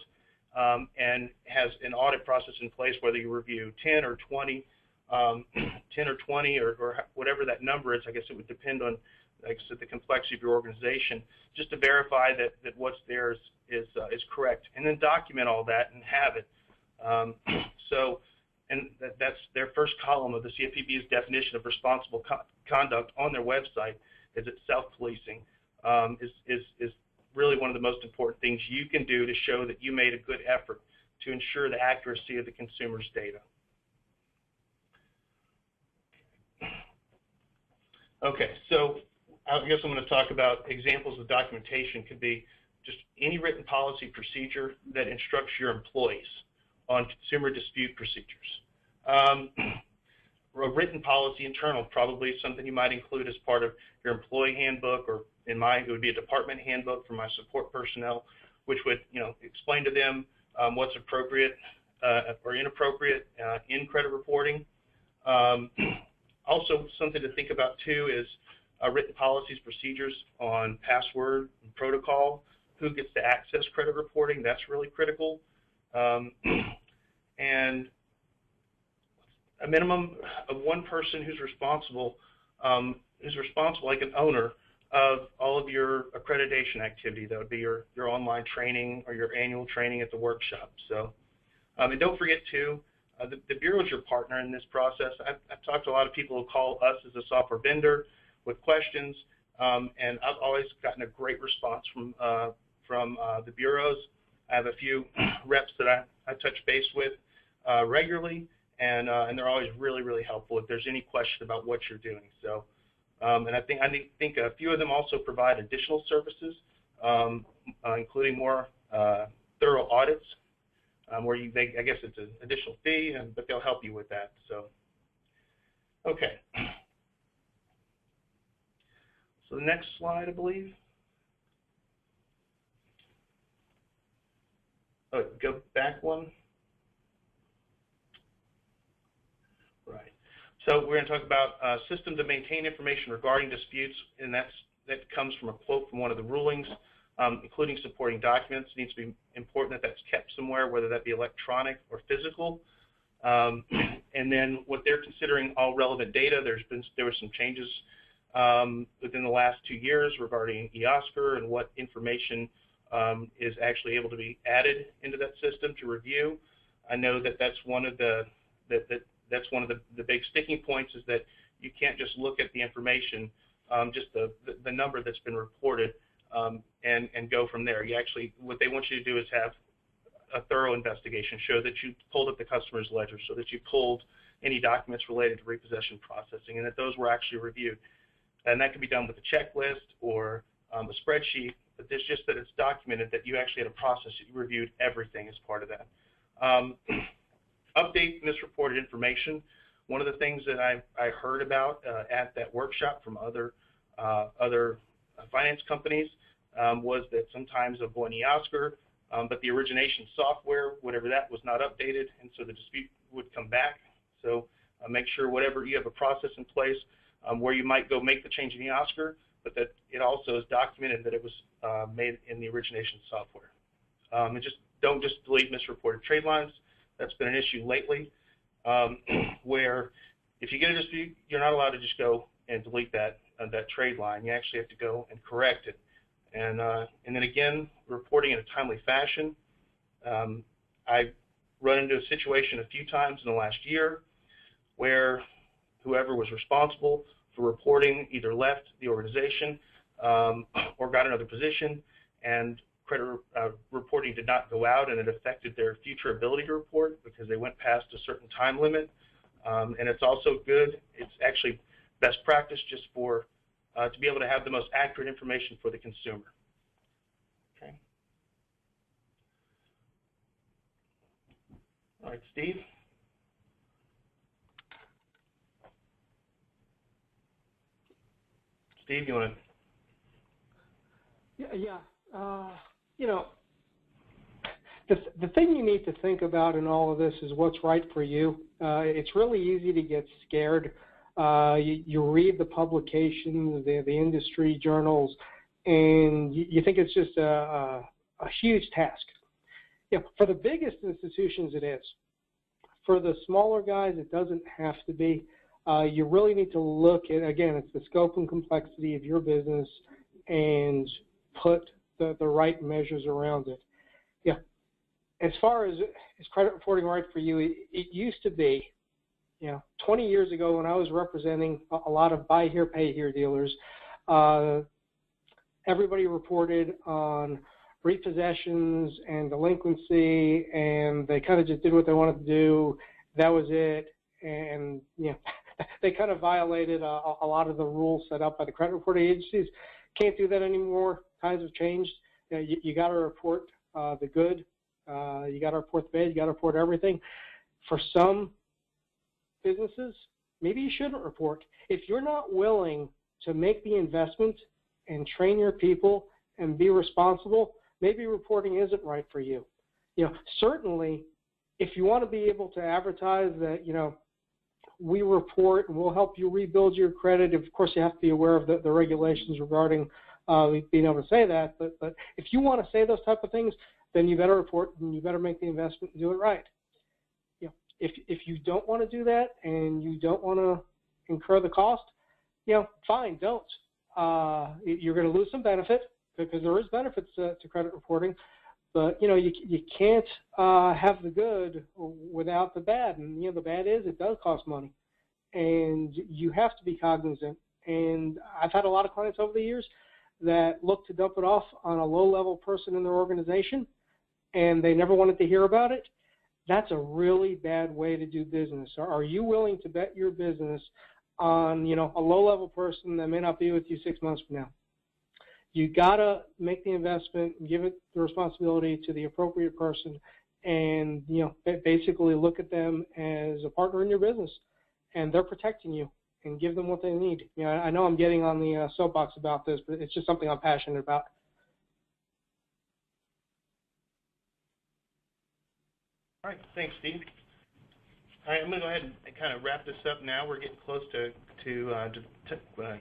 and has an audit process in place, whether you review 10 or 20 or whatever that number is. I guess it would depend on, like I said, the complexity of your organization, just to verify that what's there is correct, and then document all that and have it. And that's their first column of the CFPB's definition of responsible conduct on their website, is that self-policing is really one of the most important things you can do to show that you made a good effort to ensure the accuracy of the consumer's data. Okay, so I guess I'm going to talk about examples of documentation. Could be just any written policy procedure that instructs your employees on consumer dispute procedures. A written policy internal, probably something you might include as part of your employee handbook, or in mine it would be a department handbook for my support personnel, which would explain to them what's appropriate or inappropriate in credit reporting. Also, something to think about too is written policies, procedures on password and protocol, who gets to access credit reporting. That's really critical. And a minimum of one person who's responsible, like an owner of all of your accreditation activity. That would be your online training or your annual training at the workshop. So, and don't forget too, the Bureau is your partner in this process. I've talked to a lot of people who call us as a software vendor with questions, and I've always gotten a great response from the bureaus. I have a few reps that I touch base with regularly, and they're always really, really helpful if there's any question about what you're doing. So, and I think a few of them also provide additional services, including more thorough audits, where I guess it's an additional fee, but they'll help you with that. So, okay. So the next slide, I believe. Oh, go back one. Right. So we're going to talk about a system to maintain information regarding disputes, and that comes from a quote from one of the rulings, including supporting documents. It needs to be important that that's kept somewhere, whether that be electronic or physical. And then what they're considering all relevant data. There were some changes within the last 2 years regarding eOscar and what information is actually able to be added into that system to review. I know that that's one of the big sticking points, is that you can't just look at the information, just the number that's been reported, and go from there. You actually, what they want you to do is have a thorough investigation, show that you pulled up the customer's ledger, so that you pulled any documents related to repossession processing, and that those were actually reviewed. And that can be done with a checklist or a spreadsheet, but it's just that it's documented that you actually had a process that you reviewed everything as part of that. Update misreported information. One of the things that I heard about at that workshop from other finance companies was that sometimes avoid eOscar, but the origination software, whatever that, was not updated, and so the dispute would come back. So make sure whatever you have a process in place where you might go make the change in eOscar, but that it also is documented that it was made in the origination software. And don't just delete misreported trade lines. That's been an issue lately, where if you get a dispute, you're not allowed to just go and delete that trade line. You actually have to go and correct it. And then again, reporting in a timely fashion. I've run into a situation a few times in the last year where whoever was responsible for reporting either left the organization or got another position, and credit reporting did not go out, and it affected their future ability to report because they went past a certain time limit. And it's also good, it's actually best practice just for to be able to have the most accurate information for the consumer. Okay. All right, Steve. Steve, you want to? Yeah. You know, the thing you need to think about in all of this is what's right for you. It's really easy to get scared. You read the publications, the industry journals, and you think it's just a huge task. Yeah, for the biggest institutions, it is. For the smaller guys, it doesn't have to be. You really need to look at, again, it's the scope and complexity of your business and put the right measures around it. Yeah. As far as is credit reporting right for you, it used to be, 20 years ago when I was representing a lot of buy here, pay here dealers, everybody reported on repossessions and delinquency, and they kind of just did what they wanted to do. That was it. And, they kind of violated a lot of the rules set up by the credit reporting agencies. Can't do that anymore. Times have changed. You got to report the good. You got to report the bad. You got to report everything. For some businesses, maybe you shouldn't report. If you're not willing to make the investment and train your people and be responsible, maybe reporting isn't right for you. Certainly, if you want to be able to advertise that, we report and we'll help you rebuild your credit. Of course, you have to be aware of the regulations regarding being able to say that. But if you want to say those type of things, then you better report and you better make the investment and do it right. If you don't want to do that and you don't want to incur the cost, fine, don't. You're going to lose some benefit because there is benefits to credit reporting. But, you can't have the good without the bad. And, the bad is it does cost money. And you have to be cognizant. And I've had a lot of clients over the years that look to dump it off on a low-level person in their organization, and they never wanted to hear about it. That's a really bad way to do business. Are you willing to bet your business on, a low-level person that may not be with you 6 months from now? You got to make the investment and give it the responsibility to the appropriate person and, basically look at them as a partner in your business, and they're protecting you, and give them what they need. I know I'm getting on the soapbox about this, but it's just something I'm passionate about. All right, thanks, Steve. All right, I'm going to go ahead and kind of wrap this up now. We're getting close to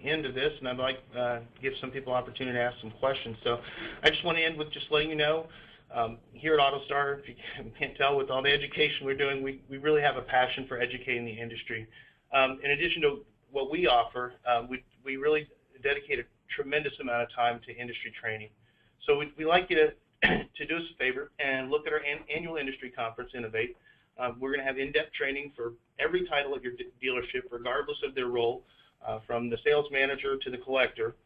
end of this, and I'd like to give some people an opportunity to ask some questions. So I just want to end with just letting you know Here at AutoStar, if you can't tell with all the education we're doing, we really have a passion for educating the industry. In addition to what we offer, we really dedicate a tremendous amount of time to industry training. So we'd like you to do us a favor and look at our annual industry conference, Innovate. We're going to have in-depth training for every title at your dealership, regardless of their role, from the sales manager to the collector,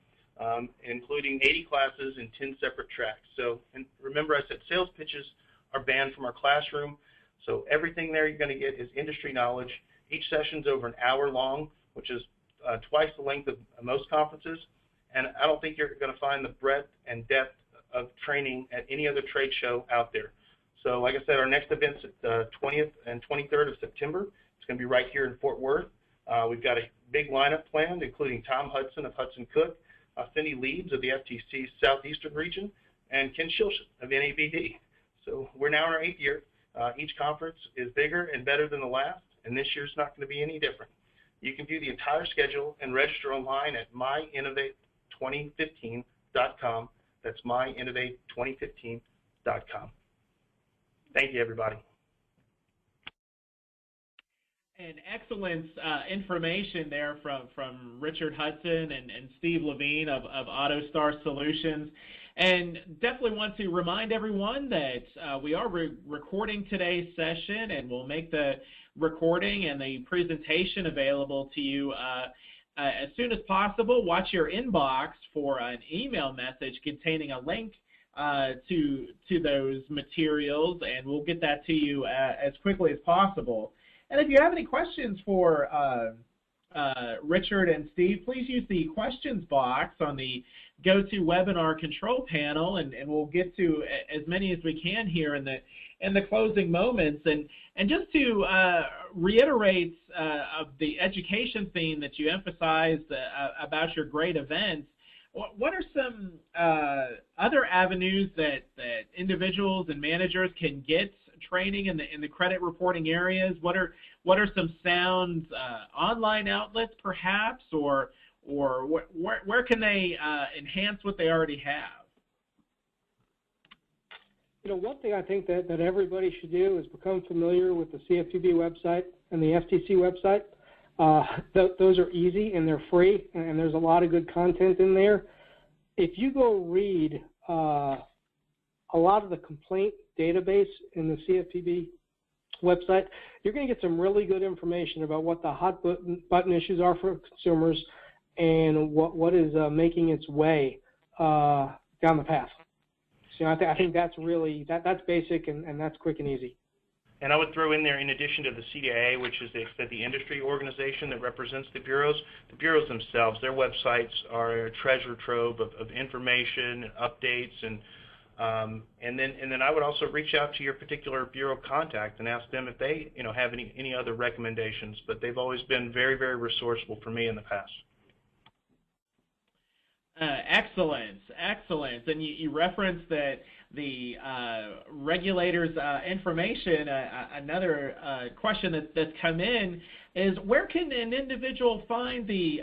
including 80 classes in 10 separate tracks. So, and remember, I said sales pitches are banned from our classroom. So everything there you're going to get is industry knowledge. Each session's over an hour long, which is twice the length of most conferences. And I don't think you're going to find the breadth and depth of training at any other trade show out there. So like I said, our next event's at the 20th and 23rd of September. It's going to be right here in Fort Worth. We've got a big lineup planned, including Tom Hudson of Hudson Cook, Cindy Leeds of the FTC's Southeastern region, and Ken Shilshin of NABD. So we're now in our 8th year. Each conference is bigger and better than the last, and this year's not going to be any different. You can view the entire schedule and register online at myinnovate2015.com. That's myinnovate2015.com. Thank you, everybody. And excellent information there from Richard Hudson and Steve Levine of AutoStar Solutions. And definitely want to remind everyone that we are recording today's session, and we'll make the recording and the presentation available to you as soon as possible. Watch your inbox for an email message containing a link to those materials, and we'll get that to you as quickly as possible. And if you have any questions for Richard and Steve, please use the questions box on the GoToWebinar control panel, and we'll get to as many as we can here in the closing moments. And just to reiterate of the education theme that you emphasized about your great events, what are some other avenues that individuals and managers can get training in the credit reporting areas? What are some sound online outlets, perhaps, or where can they enhance what they already have? You know, one thing I think that everybody should do is become familiar with the CFPB website and the FTC website. Those are easy and they're free, and there's a lot of good content in there. If you go read a lot of the complaint database in the CFPB website, you're going to get some really good information about what the hot button issues are for consumers and what is making its way down the path. So I think that's really that's basic and that's quick and easy. And I would throw in there, in addition to the CDIA, which is the industry organization that represents the bureaus themselves, their websites are a treasure trove of information and updates, and then I would also reach out to your particular bureau contact and ask them if they have any other recommendations. But they've always been very, very resourceful for me in the past. Excellent. And you referenced that the regulators' information. Another question that's come in is, where can an individual find the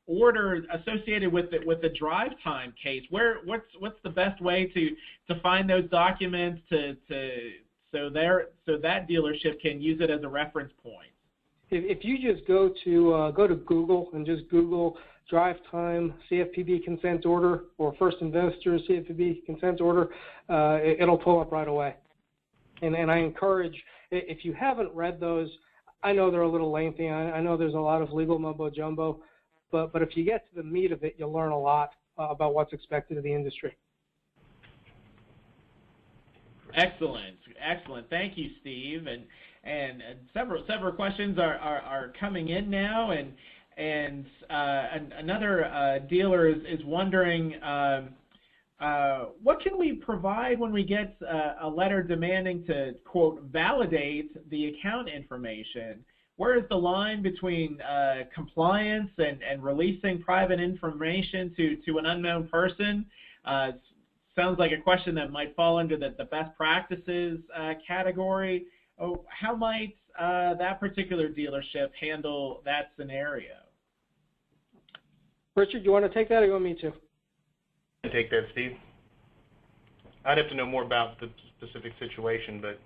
order associated with the drive time case? What's the best way to find those documents so that dealership can use it as a reference point? If you just go to Google and just Google drive time CFPB consent order or First Investor CFPB consent order, it'll pull up right away. And I encourage, if you haven't read those, I know they're a little lengthy. I know there's a lot of legal mumbo jumbo, but if you get to the meat of it, you'll learn a lot about what's expected of the industry. Excellent. Thank you, Steve. And several questions are coming in now, and another dealer is wondering, what can we provide when we get a letter demanding to, quote, validate the account information? Where is the line between compliance and releasing private information to an unknown person? Sounds like a question that might fall under the best practices category. How might that particular dealership handle that scenario? Richard, you want to take that, or you want me to? Take that, Steve. I'd have to know more about the specific situation, but.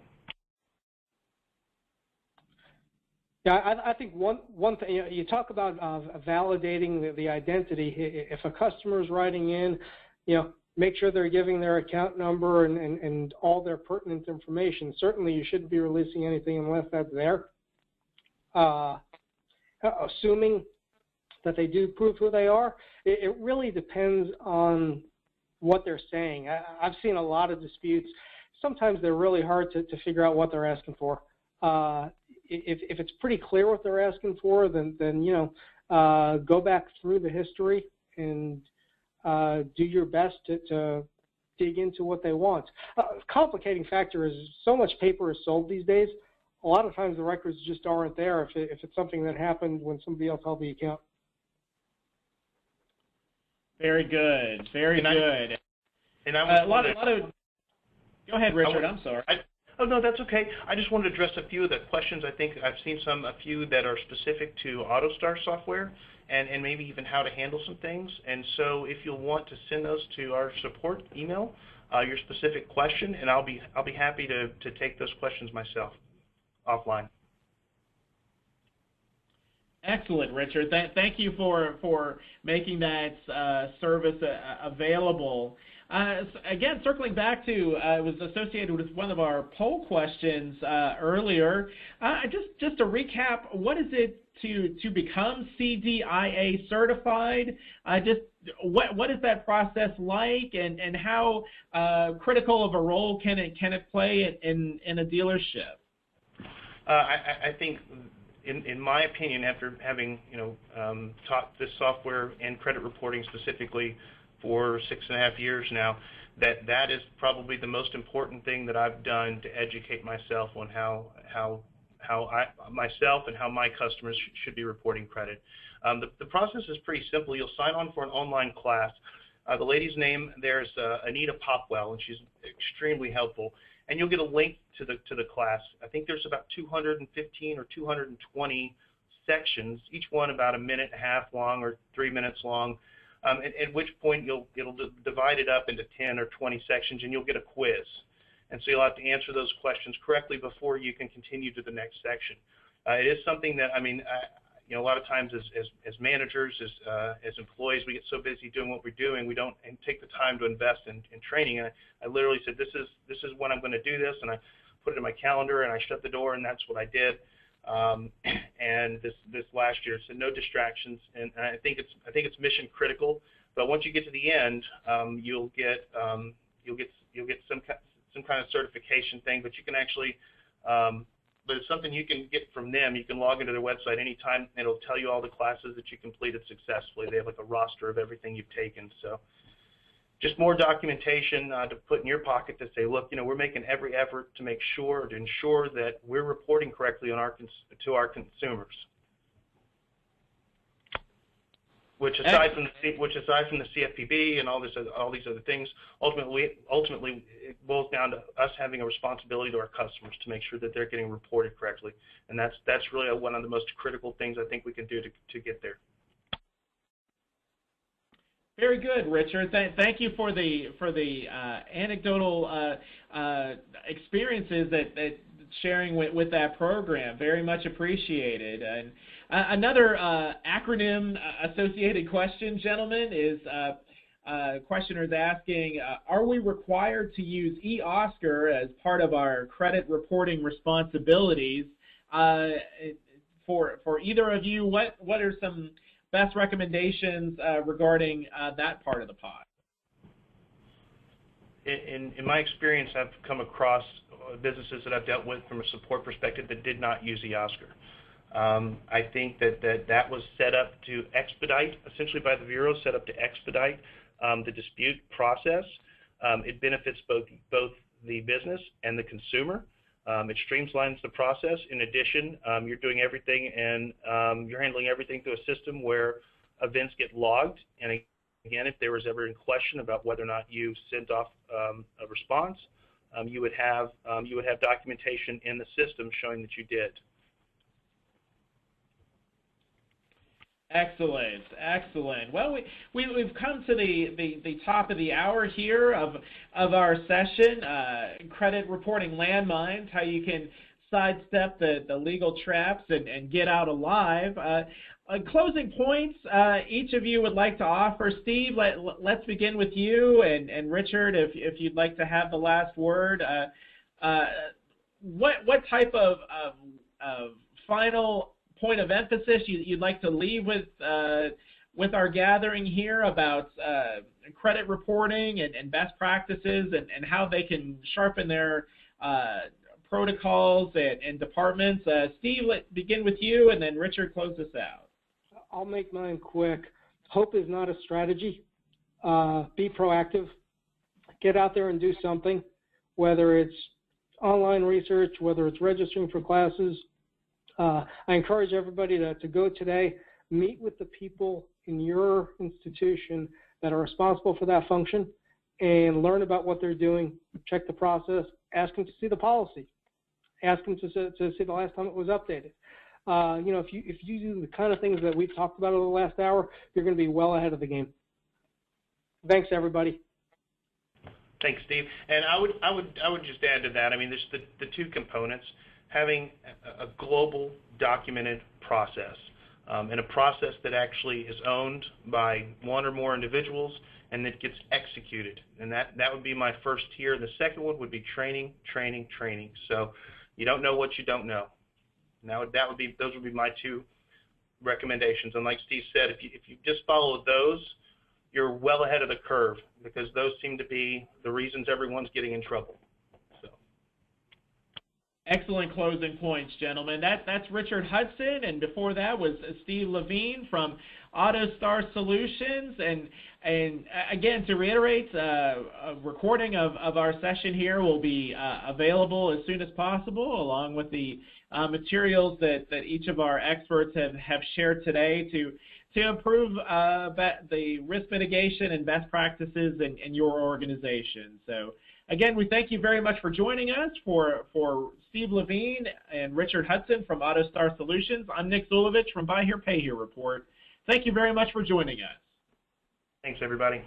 Yeah, I think one thing, you talk about validating the identity. If a customer is writing in, make sure they're giving their account number and all their pertinent information. Certainly, you shouldn't be releasing anything unless that's there. Assuming that they do prove who they are, it really depends on what they're saying. I've seen a lot of disputes. Sometimes they're really hard to figure out what they're asking for. If it's pretty clear what they're asking for, then go back through the history and do your best to dig into what they want. Complicating factor is so much paper is sold these days. A lot of times the records just aren't there if it's something that happened when somebody else held the account. Very good. Very good. And I a lot of. Go ahead, Richard. I'm sorry. Oh, no, that's okay. I just wanted to address a few of the questions. I think I've seen a few that are specific to AutoStar software and maybe even how to handle some things. And so if you'll want to send those to our support email, your specific question, and I'll be happy to take those questions myself offline. Excellent, Richard. Thank you for making that service available. Again, circling back to, it was associated with one of our poll questions earlier. Just to recap, what is it to become CDIA certified? What is that process like, and how critical of a role can it play in a dealership? I think, in my opinion, after having taught this software and credit reporting specifically for 6.5 years now, that is probably the most important thing that I've done to educate myself on how myself and how my customers should be reporting credit. The process is pretty simple. You'll sign on for an online class. The lady's name there is Anita Popwell, and she's extremely helpful. And you'll get a link to the class. I think there's about 215 or 220 sections, each one about 1.5 minutes long or 3 minutes long. At which point it'll divide it up into 10 or 20 sections, and you'll get a quiz. And so you'll have to answer those questions correctly before you can continue to the next section. It is something that, a lot of times as managers, as employees, we get so busy doing what we're doing, we don't take the time to invest in training. And I literally said, this is when I'm going to do this, and I put it in my calendar, and I shut the door, and that's what I did. And this last year, so no distractions, and I think it's mission critical. But once you get to the end, you'll get some kind of certification thing. But you can actually, but it's something you can get from them. You can log into their website anytime, and it'll tell you all the classes that you completed successfully. They have like a roster of everything you've taken. So just more documentation to put in your pocket to say, look, we're making every effort to ensure that we're reporting correctly on to our consumers. Which aside from the CFPB and all these other things, ultimately it boils down to us having a responsibility to our customers to make sure that they're getting reported correctly, and that's really one of the most critical things I think we can do to get there. Very good, Richard. Thank you for the anecdotal experiences that sharing with that program. Very much appreciated. And another acronym associated question, gentlemen, is questioners asking, are we required to use eOscar as part of our credit reporting responsibilities? For either of you, what are some best recommendations regarding that part of the pod? In my experience, I've come across businesses that I've dealt with from a support perspective that did not use eOscar. I think that was set up to expedite, essentially by the Bureau, set up to expedite the dispute process. It benefits both the business and the consumer. It streamlines the process. In addition, you're doing everything and you're handling everything through a system where events get logged. And again, if there was ever in question about whether or not you sent off a response, you would have documentation in the system showing that you did. Excellent, excellent. Well, we've come to the top of the hour here of our session, credit reporting landmines, how you can sidestep the legal traps and get out alive. Closing points each of you would like to offer. Steve, let's begin with you, and Richard, if you'd like to have the last word. What type of final point of emphasis you'd like to leave with our gathering here about credit reporting and best practices and how they can sharpen their protocols and departments? Steve, let's begin with you, and then Richard, close us out. I'll make mine quick. Hope is not a strategy. Be proactive. Get out there and do something, whether it's online research, whether it's registering for classes. I encourage everybody to go today, meet with the people in your institution that are responsible for that function, and learn about what they're doing, check the process, ask them to see the policy, ask them to see the last time it was updated. If you do the kind of things that we've talked about over the last hour, you're going to be well ahead of the game. Thanks, everybody. Thanks, Steve. And I would just add to that. I mean, there's the two components: having a global documented process, and a process that actually is owned by one or more individuals and that gets executed. And that would be my first tier. The second one would be training, training, training. So you don't know what you don't know. Now those would be my two recommendations. And like Steve said, if you just follow those, you're well ahead of the curve, because those seem to be the reasons everyone's getting in trouble. So. Excellent closing points, gentlemen. That's Richard Hudson, and before that was Steve Levine from AutoStar Solutions. And again, to reiterate, a recording of our session here will be available as soon as possible, along with the materials that each of our experts have shared today to improve the risk mitigation and best practices in your organization. So again, we thank you very much for joining us. For Steve Levine and Richard Hudson from AutoStar Solutions, I'm Nick Zulovich from Buy Here, Pay Here Report. Thank you very much for joining us. Thanks, everybody.